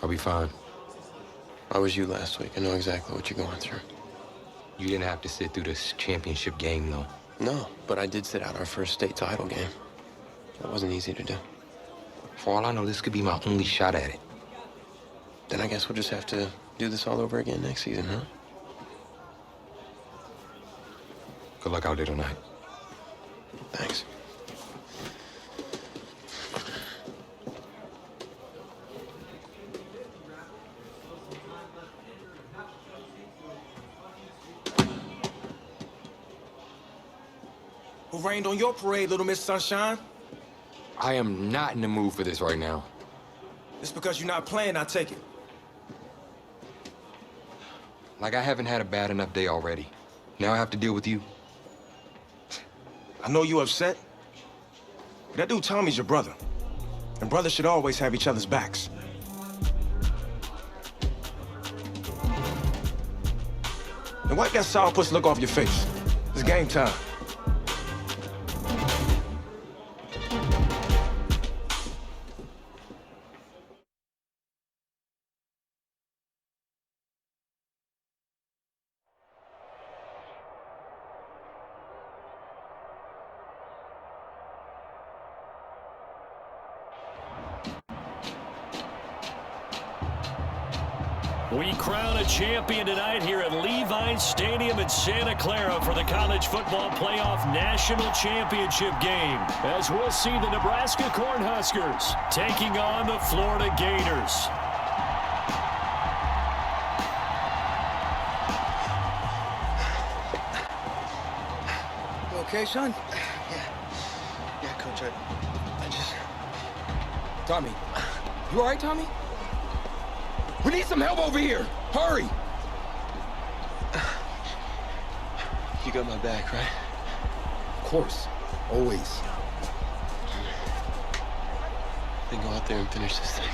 I'll be fine. I was you last week. I know exactly what you're going through. You didn't have to sit through this championship game, though. No, but I did sit out our first state title game. That wasn't easy to do. For all I know, this could be my only shot at it. Then I guess we'll just have to do this all over again next season, huh? Good luck out there tonight. Thanks. Who rained on your parade, Little Miss Sunshine? I am not in the mood for this right now. It's because you're not playing, I take it. Like I haven't had a bad enough day already. Now I have to deal with you. I know you upset. That dude Tommy's your brother. And brothers should always have each other's backs. Now wipe that sourpuss look off your face. It's game time. We crown a champion tonight here at Levi Stadium in Santa Clara for the College Football Playoff National Championship game, as we'll see the Nebraska Cornhuskers taking on the Florida Gators. You okay, son? Yeah, Coach, I just... Tommy. You all right, Tommy? We need some help over here. Hurry. You got my back, right? Of course. Always. Then go out there and finish this thing.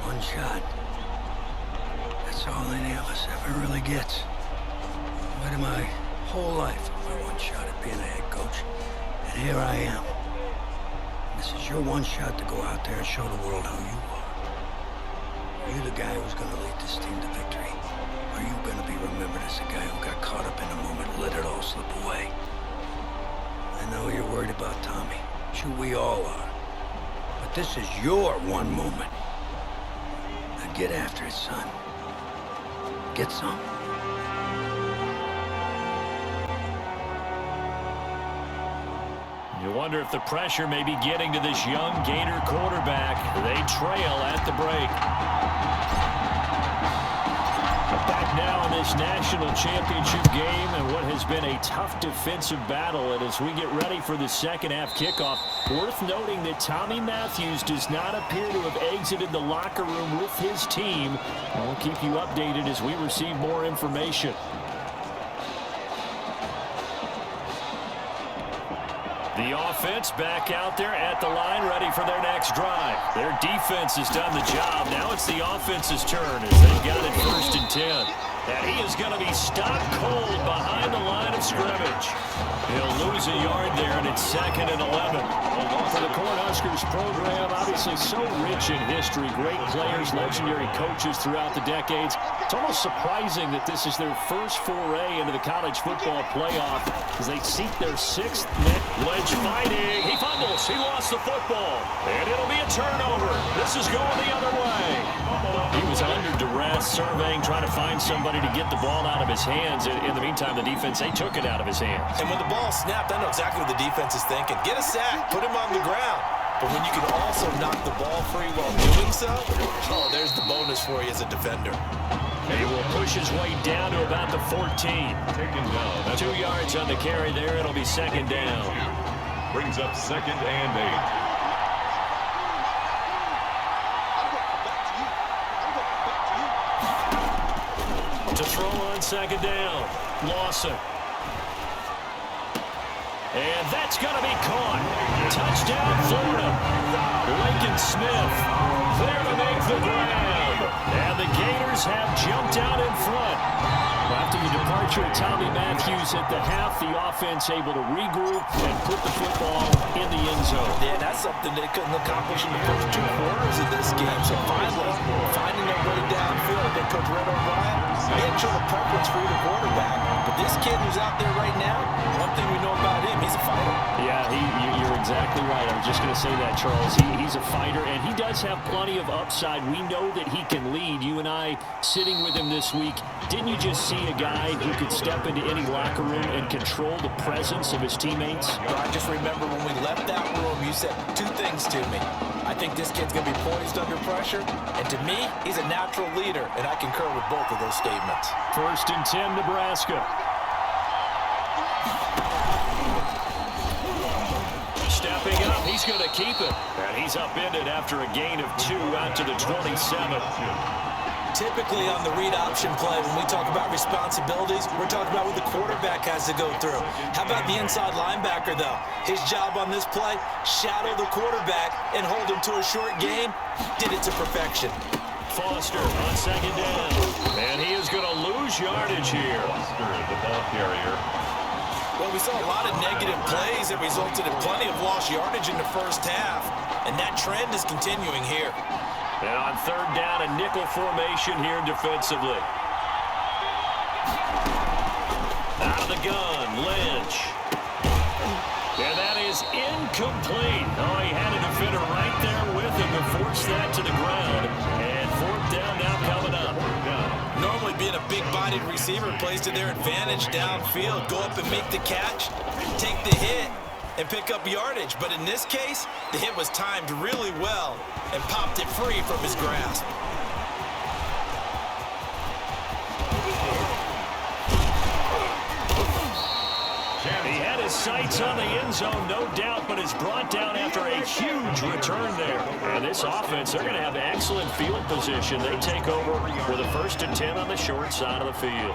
One shot. That's all any of us ever really gets. Why do my whole life of my one shot at being a head coach, and here I am. This is your one shot to go out there and show the world who you are. Are you the guy who's going to lead this team to victory? Or are you going to be remembered as the guy who got caught up in the moment and let it all slip away? I know you're worried about Tommy. Sure, we all are. But this is your one moment. Now get after it, son. Get some. You wonder if the pressure may be getting to this young Gator quarterback. They trail at the break. Back now in this national championship game and what has been a tough defensive battle. And as we get ready for the second half kickoff, worth noting that Tommy Matthews does not appear to have exited the locker room with his team. And we'll keep you updated as we receive more information. The offense back out there at the line, ready for their next drive. Their defense has done the job. Now it's the offense's turn as they've got it 1st and 10. And he is going to be stopped cold behind the line of scrimmage. He'll lose a yard there, and it's 2nd and 11. For the Cornhuskers program, obviously so rich in history, great players, legendary coaches throughout the decades. It's almost surprising that this is their first foray into the college football playoff as they seek their 6th net. Lynch fighting. He fumbles. He lost the football. And it'll be a turnover. This is going the other way. He was under duress, surveying, trying to find somebody to get the ball out of his hands. In the meantime, the defense, they took it out of his hands. And when the ball snapped, I know exactly what the defense is thinking. Get a sack. Put him on the ground. But when you can also knock the ball free while doing so, oh, there's the bonus for you as a defender. He will push his way down to about the 14. Taken down. 2 yards on the carry there. It'll be 2nd down. Brings up 2nd and 8. To throw on 2nd down. Lawson. And that's going to be caught. Touchdown, Florida. Lincoln Smith there to make the grab. And the Gators have jumped out in front. After the departure of Tommy Matthews at the half, the offense able to regroup and put the football in the end zone. Yeah, that's something they couldn't accomplish in the first 2 quarters of this game. So finally, finding their way downfield, they Coach Red O'Brien, he had shown a preference for either quarterback. But this kid who's out there right now, one thing we know about him, he's a fighter. Yeah, you're exactly right. I was just going to say that, Charles. He's a fighter, and he does have plenty of upside. We know that he can lead. You and I sitting with him this week, didn't you just see a guy who could step into any locker room and control the presence of his teammates? I just remember when we left that room, you said 2 things to me. I think this kid's going to be poised under pressure, and to me, he's a natural leader, and I concur with both of those statements. 1st and 10, Nebraska. Stepping up, he's going to keep it. And he's upended after a gain of 2 out to the 27. Typically on the read option play, when we talk about responsibilities, we're talking about what the quarterback has to go through. How about the inside linebacker, though? His job on this play, shadow the quarterback and hold him to a short gain. Did it to perfection. Foster on 2nd down. And he is going to lose yardage here. Foster, the ball carrier. Well, we saw a lot of negative plays that resulted in plenty of lost yardage in the first half, and that trend is continuing here. And on 3rd down, a nickel formation here defensively. Out of the gun, Lynch. And that is incomplete. Oh, he had a defender right there with him to force that to the ground. And 4th down now coming up. Normally being a big-bodied receiver plays to their advantage downfield. Go up and make the catch, take the hit, and pick up yardage. But in this case, the hit was timed really well and popped it free from his grasp. He had his sights on the end zone, no doubt, but is brought down after a huge return there. And this offense, they're going to have excellent field position. They take over with a 1st and 10 on the short side of the field.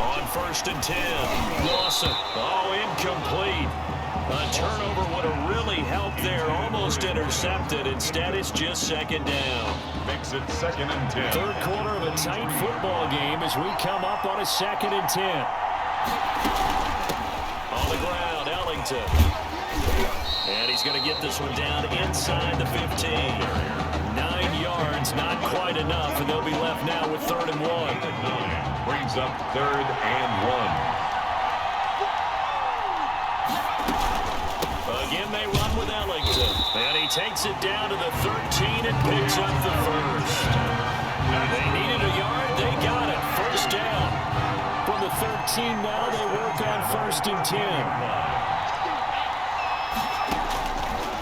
On 1st and 10, Lawson. Oh, incomplete. A turnover would have really helped there. Almost intercepted. Instead, it's just 2nd down. Makes it 2nd and 10. 3rd quarter of a tight football game as we come up on a 2nd and 10. On the ground, Ellington. And he's going to get this one down inside the 15. 9 yards, not quite enough, and they'll be left now with 3rd and 1. Brings up 3rd and 1. Again, they run with Ellington. And he takes it down to the 13 and picks up the 1st. They needed a yard. They got it. 1st down. From the 13 now, they work on 1st and 10.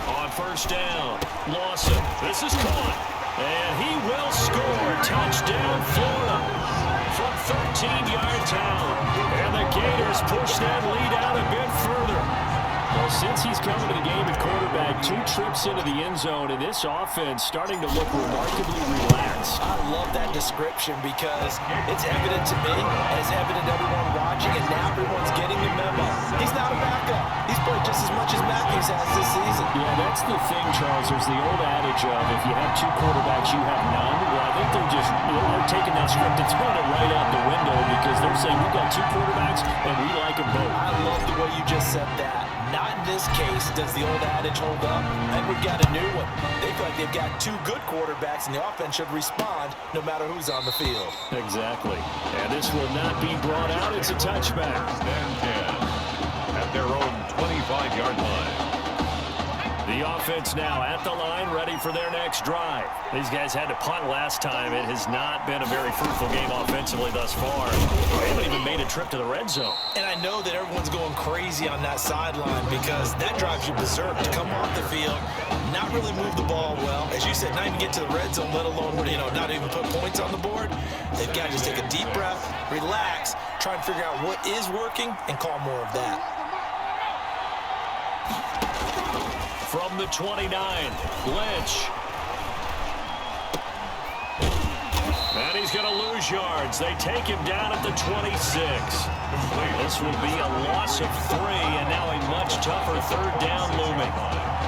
On 1st down, Lawson. This is caught. And he will score. Touchdown, Florida. From 13 yards out. And the Gators push that lead out a bit further. Well, since he's coming to the game at quarterback, 2 trips into the end zone, and this offense starting to look remarkably relaxed. I love that description because it's evident to me, and it's evident to everyone watching, and now everyone's getting the memo. He's not a backup. He's played just as much as Matthews has this season. Yeah, that's the thing, Charles. There's the old adage of if you have 2 quarterbacks, you have none. Well, I think they're taking that script and throwing it right out the window because they're saying we've got 2 quarterbacks, and we like them both. I love the way you just said that. Not in this case does the old adage hold up, and we've got a new one. They feel like they've got 2 good quarterbacks, and the offense should respond no matter who's on the field. Exactly. And this will not be brought out. It's a touchback. And 10 at their own 25-yard line. The offense now at the line, ready for their next drive. These guys had to punt last time. It has not been a very fruitful game offensively thus far. They haven't even made a trip to the red zone. And I know that everyone's going crazy on that sideline because that drives you berserk to come off the field, not really move the ball well. As you said, not even get to the red zone, let alone, not even put points on the board. They've got to just take a deep breath, relax, try and figure out what is working, and call more of that. From the 29, Lynch. And he's going to lose yards. They take him down at the 26. This will be a loss of 3, and now a much tougher 3rd down looming.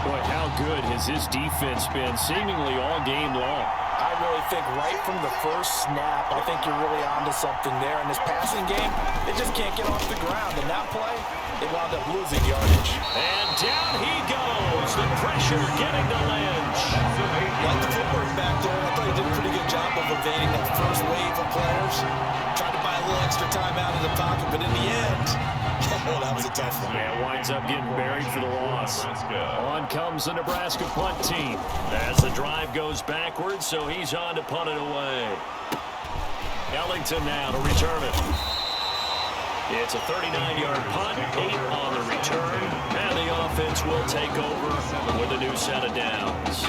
Boy, how good has his defense been seemingly all game long? I really think right from the first snap, I think you're really onto something there. In this passing game, they just can't get off the ground. In that play, they wound up losing yardage. And down he goes. The pressure getting to Lynch. Like the footwork back there, I thought he did a pretty good job of evading that first wave of players. Tried to buy a little extra time out of the pocket, but in the end, oh, that was a tough one. Yeah, winds up getting buried for the loss. On comes the Nebraska punt team as the drive goes backwards, so he's on to punt it away. Ellington now to return it. It's a 39-yard punt, 8 on the return, and the offense will take over with a new set of downs.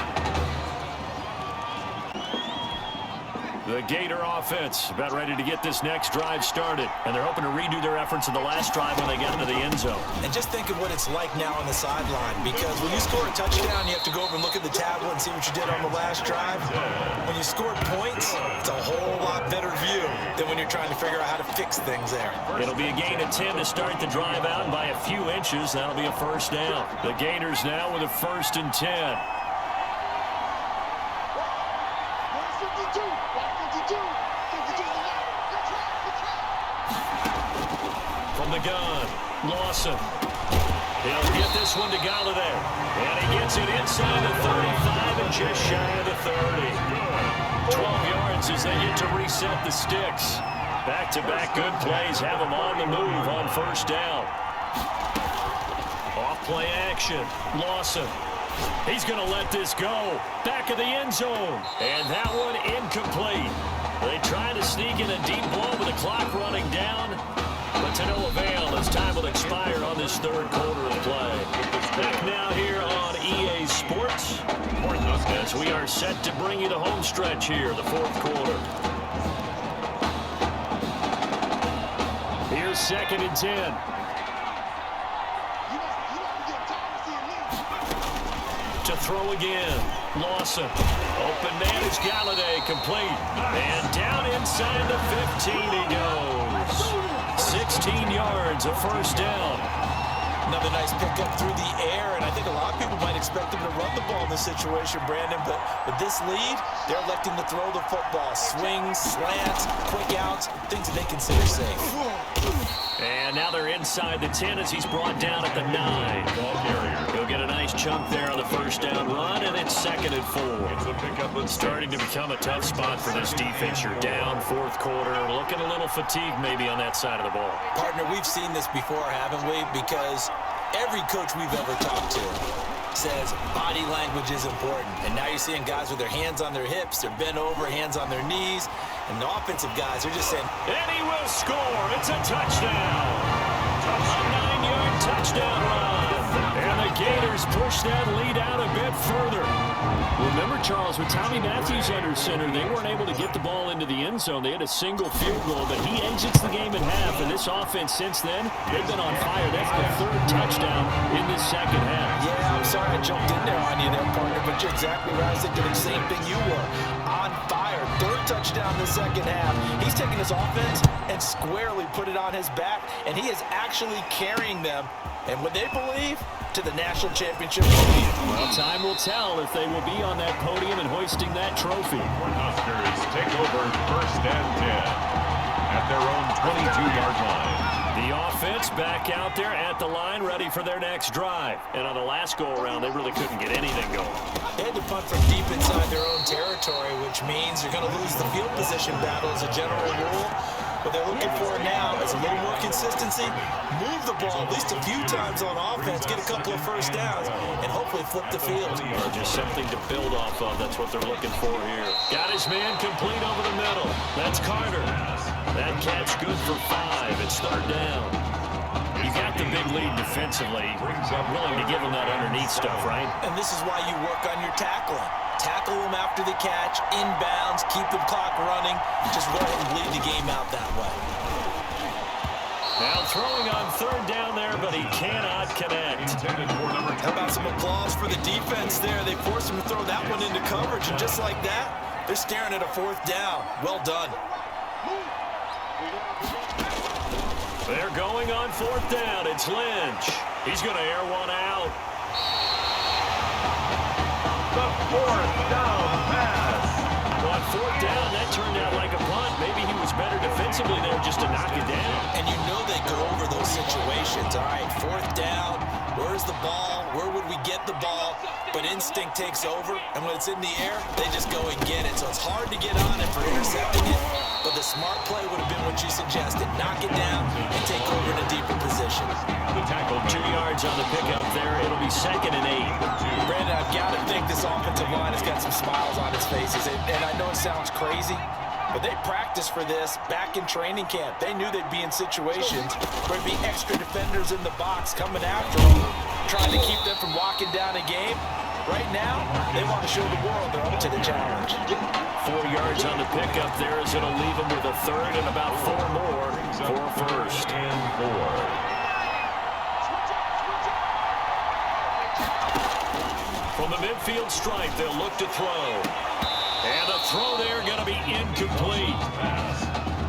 The Gator offense about ready to get this next drive started, and they're hoping to redo their efforts in the last drive when they got into the end zone. And just think of what it's like now on the sideline, because when you score a touchdown, you have to go over and look at the tablet and see what you did on the last drive. When you score points, it's a whole lot better view than when you're trying to figure out how to fix things there. It'll be a gain of 10 to start the drive out, and by a few inches, that'll be a first down. The Gators now with a 1st and 10. From the gun, Lawson. He'll get this one to Galladay. And he gets it inside the 35 and just shy of the 30. 12 yards as they get to reset the sticks. Back-to-back good plays have them on the move on 1st down. Off-play action, Lawson. He's going to let this go. Back of the end zone. And that one incomplete. They try to sneak in a deep ball with the clock running down. But to no avail as time will expire on this 3rd quarter of play. Back now here on EA Sports. As we are set to bring you the home stretch here, the 4th quarter. Here's 2nd and 10. To throw again, Lawson. Open man is Galladay, complete. And down inside the 15 he goes. 16 yards, a 1st down. Another nice pickup through the air, and I think a lot of people might expect him to run the ball in this situation, Brandon, but with this lead, they're electing to throw the football. Swings, slants, quick outs, things that they consider safe. And now they're inside the 10 as he's brought down at the 9. He'll get a nice chunk there on the 1st down run, and it's 2nd and 4. It's starting to become a tough spot for this defense. You're down 4th quarter, looking a little fatigued maybe on that side of the ball. Partner, we've seen this before, haven't we? Because every coach we've ever talked to says body language is important. And now you're seeing guys with their hands on their hips, they're bent over, hands on their knees. And the offensive guys are just saying, and he will score. It's a touchdown. A 9-yard touchdown run. And the Gators push that lead out a bit further. Remember, Charles, with Tommy Matthews under center, they weren't able to get the ball into the end zone. They had a single field goal, but he exits the game in half. And this offense since then, they've been on fire. That's the 3rd touchdown in this 2nd half. yeah, I'm sorry I jumped in there on you there, partner, but you're exactly right. I was thinking the same thing you were. On fire. 3rd touchdown in the 2nd half. He's taking his offense and squarely put it on his back, and he is actually carrying them, and what they believe, to the national championship podium. Well, time will tell if they will be on that podium and hoisting that trophy. Huskers take over 1st and 10 at their own 22-yard line. The offense back out there at the line, ready for their next drive. And on the last go-around, they really couldn't get anything going. They had to punt from deep inside their own territory, which means you're going to lose the field position battle as a general rule. What they're looking for now is a little more consistency, move the ball at least a few times on offense, get a couple of 1st downs, and hopefully flip the field. Or just something to build off of. That's what they're looking for here. Got his man complete over the middle. That's Carter. That catch good for 5. It's 3rd down. You got the big lead defensively. Willing to give him that underneath stuff, right? And this is why you work on your tackling. Tackle them after the catch, inbounds, keep the clock running. Just go ahead and bleed the game out that way. Now throwing on 3rd down there, but he cannot connect. How about some applause for the defense there? They forced him to throw that one into coverage, and just like that, they're staring at a 4th down. Well done. They're going on 4th down. It's Lynch. He's going to air one out. fourth down pass. On fourth down, that turned out like a punt. Maybe he was better defensively there just to knock it down. And you know they go over those situations. All right, fourth down, where's the ball? Where would we get the ball? But instinct takes over, and when it's in the air, they just go and get it. So it's hard to get on it for intercepting it, but the smart play would have been what you suggested. Knock it down and take over in a deeper position. The tackle 2 yards on the pickup there. It'll be 2nd and 8. Brandon, I've got to think this offensive line has got some smiles on its faces. And I know it sounds crazy, but they practiced for this back in training camp. They knew they'd be in situations where there'd be extra defenders in the box coming after them, trying to keep them from locking down a game. Right now, they want to show the world they're up to the challenge. 4 yards on the pickup there as it'll leave them with a third and about 4 more for first. and 4. From the midfield stripe, they'll look to throw. And the throw there going to be incomplete.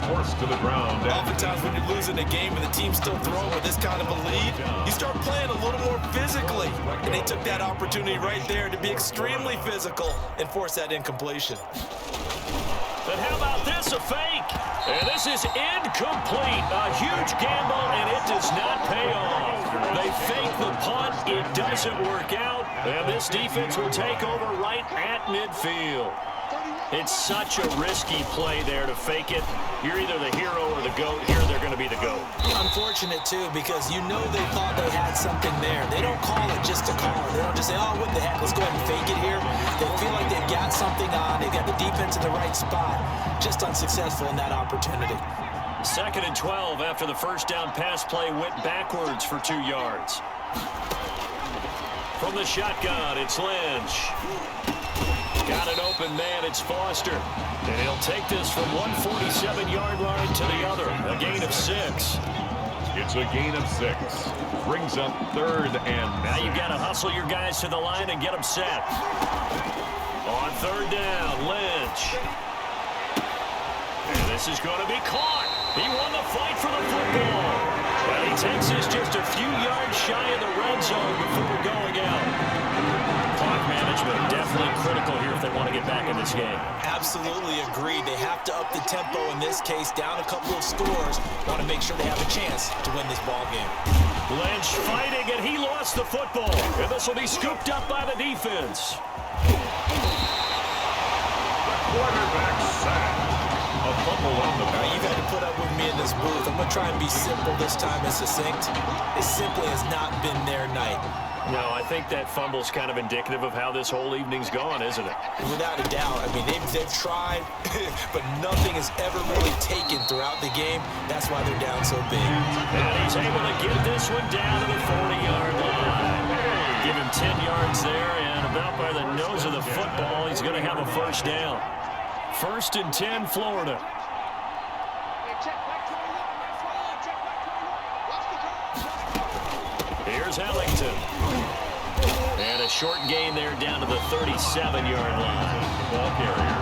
Forced to the ground. Oftentimes when you're losing a game and the team's still throwing with this kind of a lead, you start playing a little more physically. And they took that opportunity right there to be extremely physical and force that incompletion. But how about this, a fake? And this is incomplete. A huge gamble, and it does not pay off. They fake the punt. It doesn't work out. And this defense will take over right at midfield. It's such a risky play there to fake it. You're either the hero or the GOAT. Here they're going to be the GOAT. Unfortunate, too, because you know they thought they had something there. They don't call it just to call it. They don't just say, oh, what the heck, let's go ahead and fake it here. They feel like they've got something on. They've got the defense in the right spot. Just unsuccessful in that opportunity. 2nd and 12 after the first down pass play went backwards for 2 yards. From the shotgun, it's Lynch. Got an open man, it's Foster. And he'll take this from 147-yard line to the other. A gain of 6. It's a gain of 6. Brings up 3rd and Now you've got to hustle your guys to the line and get them set. On 3rd down, Lynch. And this is going to be caught. He won the fight for the football. But he takes this just a few yards shy of the red zone before going out. Clock management definitely critical here if they want to get back in this game. Absolutely agreed. They have to up the tempo in this case, down a couple of scores. Want to make sure they have a chance to win this ball game. Lynch fighting, and he lost the football. And this will be scooped up by the defense. the quarterback sack. A fumble on the You've had to put up with me in this booth. I'm going to try and be simple this time and succinct. It simply has not been their night. No, I think that fumble's kind of indicative of how this whole evening's gone, isn't it? Without a doubt. I mean, they've tried, but nothing has ever really taken throughout the game. That's why they're down so big. And he's able to get this one down to the 40-yard line. Give him 10 yards there, and about by the nose of the football, he's going to have a first down. 1st and 10, Florida. Here's Ellington. And a short gain there down to the 37-yard line. ball carrier.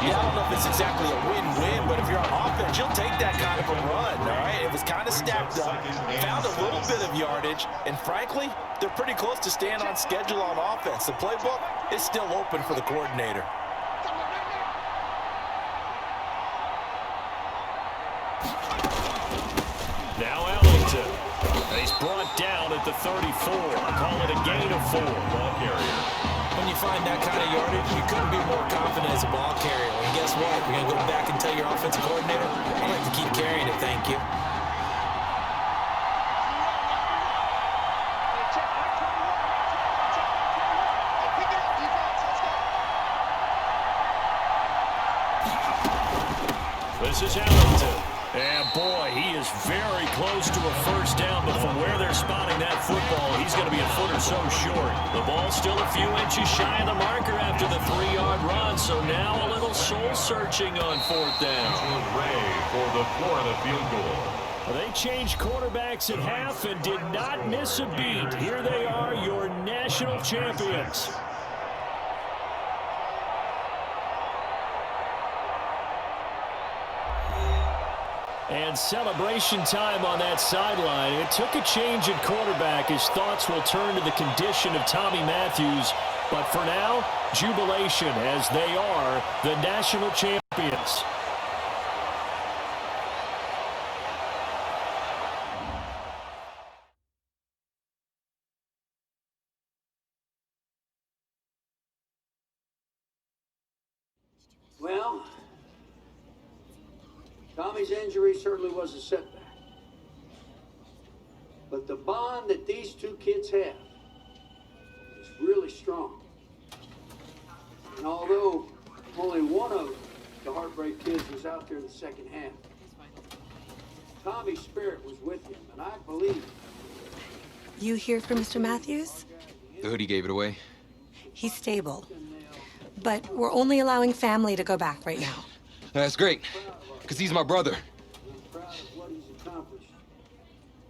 Yeah, I don't know if it's exactly a win-win, but if you're on offense, you'll take that kind of a run, all right? It was kind of stacked up, found a little bit of yardage, and frankly, they're pretty close to staying on schedule on offense. The playbook is still open for the coordinator. Now Ellington. He's brought down at the 34. Call it a gain of 4. Ball carrier. When you find that kind of yardage, you couldn't be more confident as a ball carrier. And guess what? You're going to go back and tell your offensive coordinator, I'd like to keep carrying it, thank you. This is Ellington. And boy, he is very close to a first down, but from where they're spotting that football, he's going to be a foot or so short. The ball's still a few inches shy of the marker after the 3-yard run, so now a little soul-searching on 4th down. Ray for the Florida field goal. They changed quarterbacks at half and did not miss a beat. Here they are, your national champions. And celebration time on that sideline. It took a change at quarterback. His thoughts will turn to the condition of Tommy Matthews But for now, jubilation as they are the national champions. Well, Tommy's injury certainly was a setback. But the bond that these two kids have is really strong. And although only one of the Heartbreak Kids was out there in the second half, Tommy's spirit was with him, and I believe. You here for Mr. Matthews? The hoodie gave it away. He's stable. But we're only allowing family to go back right now. That's great, because he's my brother. I'm proud of what he's accomplished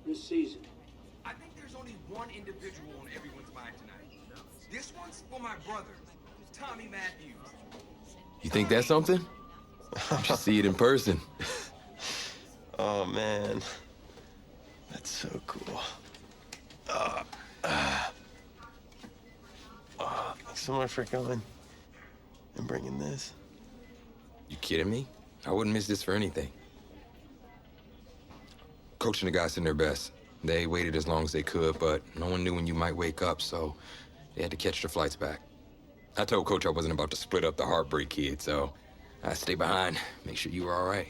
this season. I think there's only one individual on everyone's mind tonight. This one's for my brother, Tommy Matthews. You think that's something? You should see it in person. Oh, man. That's so cool. Thanks so much for coming and bringing this. You kidding me? I wouldn't miss this for anything. Coach and the guys did their best. They waited as long as they could, but no one knew when you might wake up, so they had to catch the flights back. I told Coach I wasn't about to split up the Heartbreak Kid, so I stayed behind, make sure you were all right.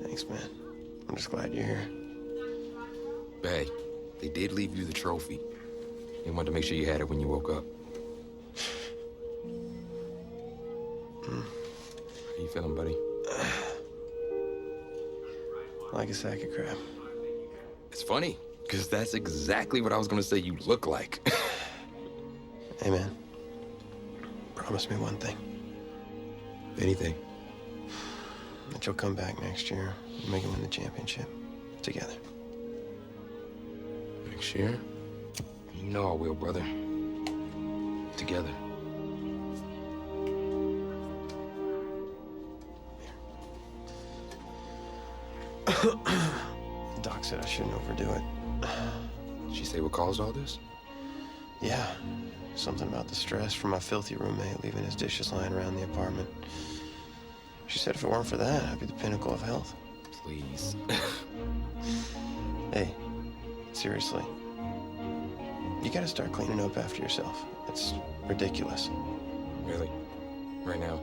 Thanks, man. I'm just glad you're here. Hey, they did leave you the trophy. They wanted to make sure you had it when you woke up. How you feeling, buddy? Like a sack of crap. It's funny, because that's exactly what I was going to say you look like. Hey, man. Promise me one thing. Anything. That you'll come back next year and make it win the championship. Together. Next year? You know I will, brother. Together. Doc said I shouldn't overdo it. Did she say what caused all this? Yeah. Something about the stress from my filthy roommate leaving his dishes lying around the apartment. She said if it weren't for that, I'd be the pinnacle of health. Please. Hey, seriously. You gotta start cleaning up after yourself. It's ridiculous. Really? Right now?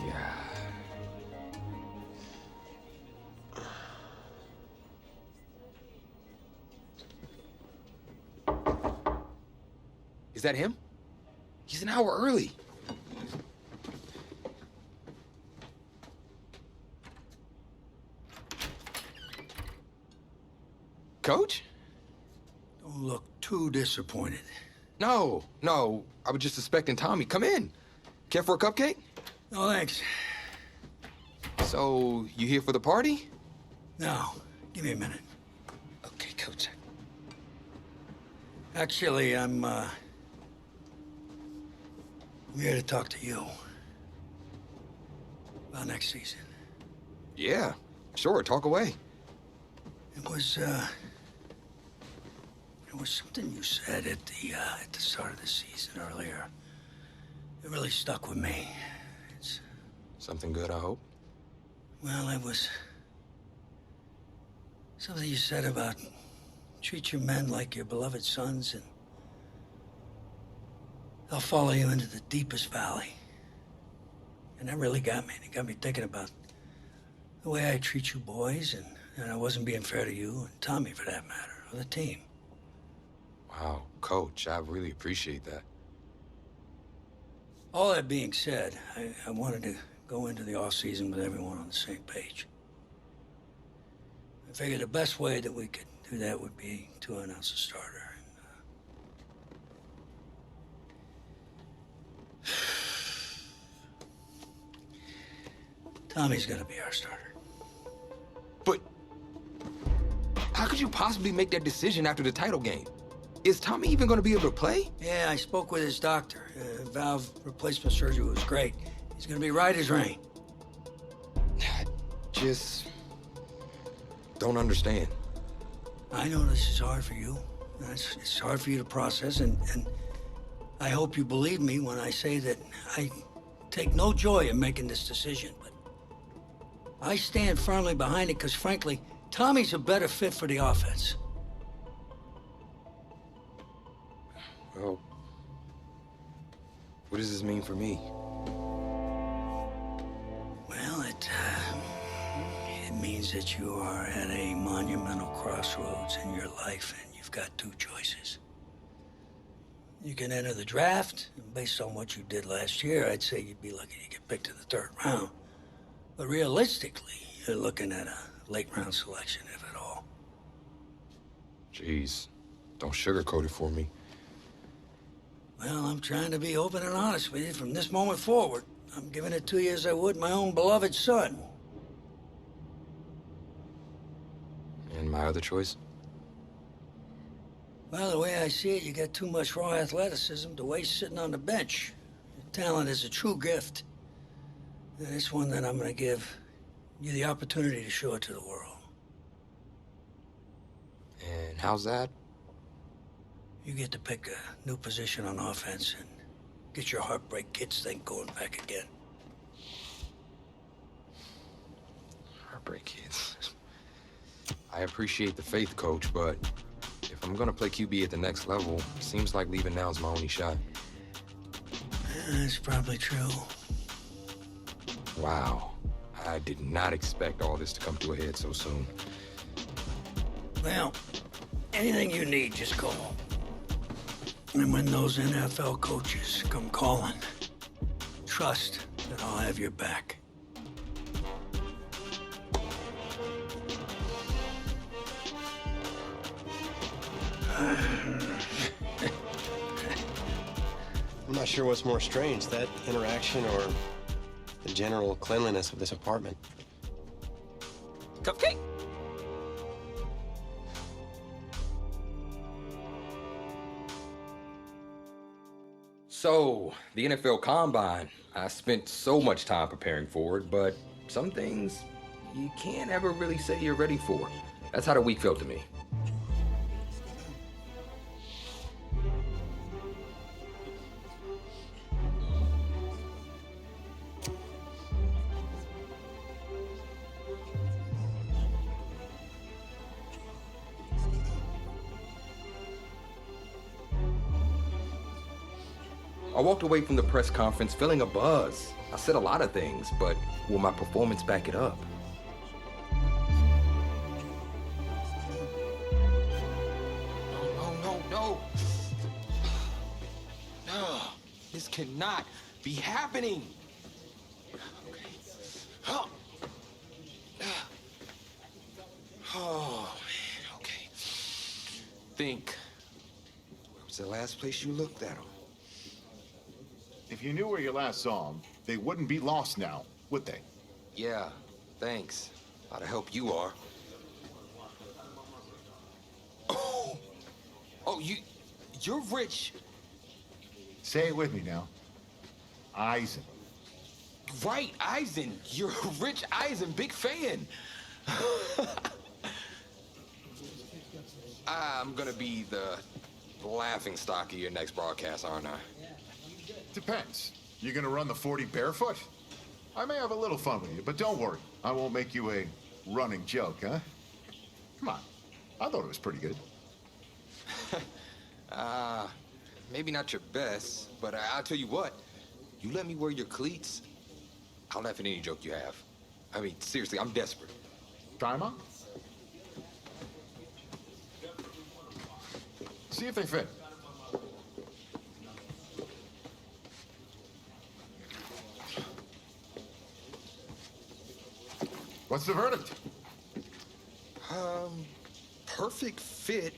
Yeah. Is that him? He's an hour early. Coach? Don't look too disappointed. No. I was just suspecting Tommy. Come in. Care for a cupcake? No, thanks. So, you here for the party? No, give me a minute. Okay, Coach. Actually, I'm here to talk to you about next season. Yeah, sure, talk away. It was something you said at the start of the season earlier. It really stuck with me. It's, Something good, I hope? well, it was something you said about treat your men like your beloved sons and they'll follow you into the deepest valley. And that really got me. It got me thinking about the way I treat you boys and I wasn't being fair to you and Tommy for that matter, or the team. Wow, Coach, I really appreciate that. All that being said, I wanted to go into the off-season with everyone on the same page. I figured the best way that we could do that would be to announce a starter. Tommy's gonna be our starter. But how could you possibly make that decision after the title game? Is Tommy even going to be able to play? Yeah, I spoke with his doctor. Valve replacement surgery was great. He's gonna be right as rain. I just don't understand. I know this is hard for you. It's hard for you to process, and I hope you believe me when I say that I take no joy in making this decision, but I stand firmly behind it because, frankly, Tommy's a better fit for the offense. Well, what does this mean for me? Well, it means that you are at a monumental crossroads in your life, and you've got two choices. You can enter the draft, and based on what you did last year, I'd say you'd be lucky to get picked in the third round. But realistically, you're looking at a late round selection, if at all. Jeez, don't sugarcoat it for me. Well, I'm trying to be open and honest with you from this moment forward. I'm giving it to you as I would my own beloved son. And my other choice? Well, the way I see it, you got too much raw athleticism to waste sitting on the bench. Your talent is a true gift. And it's one that I'm going to give you the opportunity to show it to the world. And how's that? You get to pick a new position on offense and get your heartbreak kids thing going back again. Heartbreak kids. I appreciate the faith, Coach, but if I'm gonna play QB at the next level, seems like leaving now is my only shot. That's probably true. Wow. I did not expect all this to come to a head so soon. Well, anything you need, just call. And when those NFL coaches come calling, trust that I'll have your back. I'm not sure what's more strange, that interaction or the general cleanliness of this apartment. Cupcake! So, the NFL Combine, I spent so much time preparing for it, but some things you can't ever really say you're ready for. That's how the week felt to me. I walked away from the press conference feeling a buzz. I said a lot of things, but will my performance back it up? No. No, this cannot be happening. Okay. Oh, man, okay. Think, where was the last place you looked at him? If you knew where you last saw them, they wouldn't be lost now, would they? Yeah, thanks. A lot of help you are. Oh, you're rich. Say it with me now. Eisen. Right, Eisen. You're Rich Eisen, big fan. I'm gonna be the laughing stock of your next broadcast, aren't I? Depends. You gonna run the 40 barefoot? I may have a little fun with you, but don't worry. I won't make you a running joke, huh? Come on. I thought it was pretty good. Maybe not your best, but I'll tell you what. You let me wear your cleats, I'll laugh at any joke you have. I mean, seriously, I'm desperate. Try 'em on. See if they fit. What's the verdict? Perfect fit,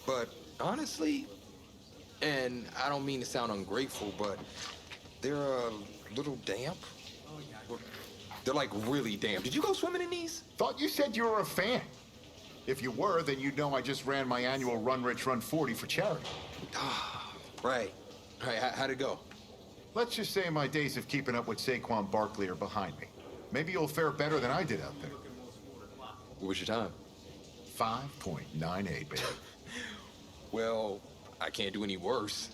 but honestly, and I don't mean to sound ungrateful, but they're a little damp. They're like really damp. Did you go swimming in these? Thought you said you were a fan. If you were, then you'd know I just ran my annual Run Rich Run 40 for charity. Right. How'd it go? Let's just say my days of keeping up with Saquon Barkley are behind me. Maybe you'll fare better than I did out there. What was your time? 5.98, baby. Well, I can't do any worse.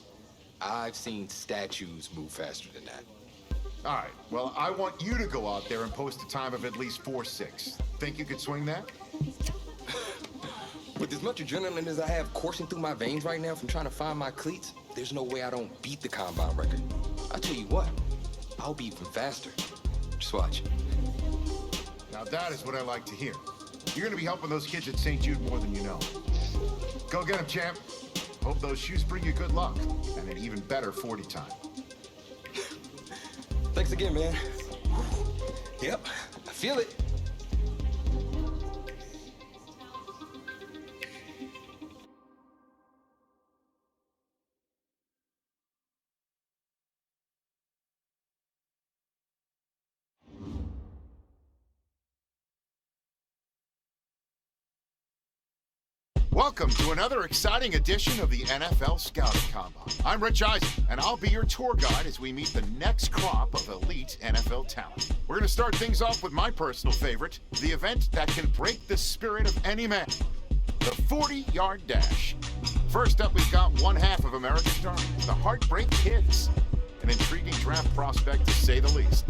I've seen statues move faster than that. All right, well, I want you to go out there and post a time of at least 4.6. Think you could swing that? With as much adrenaline as I have coursing through my veins right now from trying to find my cleats, there's no way I don't beat the combine record. I tell you what, I'll be even faster. Just watch. Now that is what I like to hear. You're gonna be helping those kids at St. Jude more than you know. Go get them, champ. Hope those shoes bring you good luck and an even better 40 time. Thanks again, man. Yep, I feel it. Welcome to another exciting edition of the NFL Scouting Combine. I'm Rich Eisen, and I'll be your tour guide as we meet the next crop of elite NFL talent. We're going to start things off with my personal favorite, the event that can break the spirit of any man, the 40-yard dash. First up, we've got one half of America's star, the Heartbreak Kids, an intriguing draft prospect to say the least.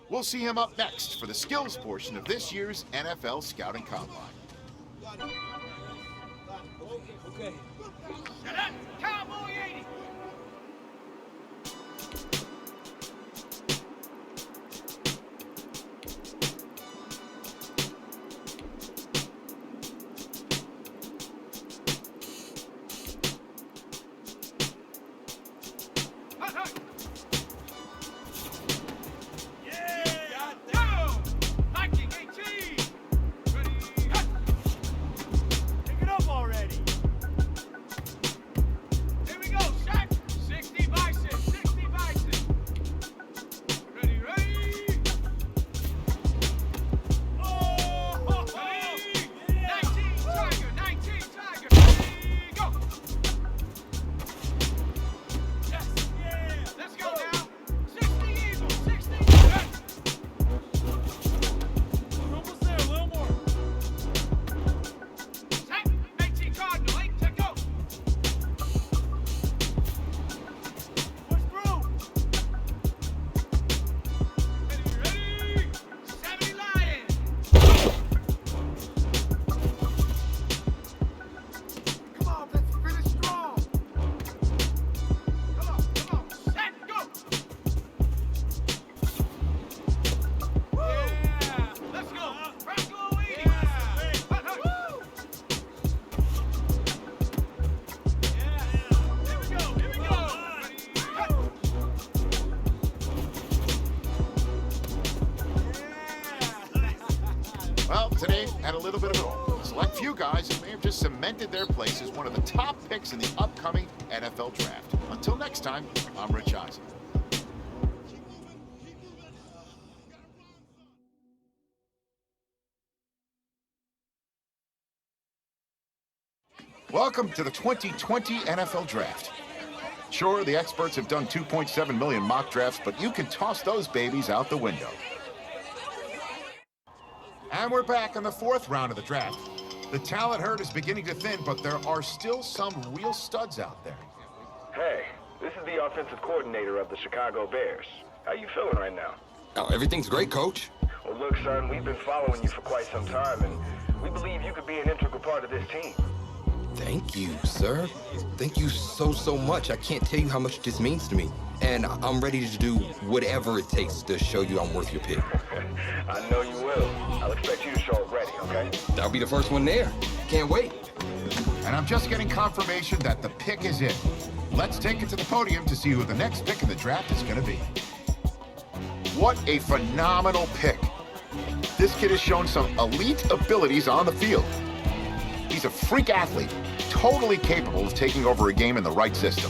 We'll see him up next for the skills portion of this year's NFL Scouting Combine. Okay. Shut up, Cowboy 80! Well, today had a little bit of it all. Select few guys who may have just cemented their place as one of the top picks in the upcoming NFL Draft. Until next time, I'm Rich Eisen. Welcome to the 2020 NFL Draft. Sure, the experts have done 2.7 million mock drafts, but you can toss those babies out the window. And we're back on the fourth round of the draft. The talent herd is beginning to thin, but there are still some real studs out there. Hey, this is the offensive coordinator of the Chicago Bears. How you feeling right now? Oh, everything's great, Coach. Well, look, son, we've been following you for quite some time, and we believe you could be an integral part of this team. Thank you, sir. Thank you so much. I can't tell you how much this means to me. And I'm ready to do whatever it takes to show you I'm worth your pick. I know you will. I'll expect you to show up ready, okay? I'll be the first one there. Can't wait. And I'm just getting confirmation that the pick is in. Let's take it to the podium to see who the next pick in the draft is going to be. What a phenomenal pick. This kid has shown some elite abilities on the field. He's a freak athlete, totally capable of taking over a game in the right system.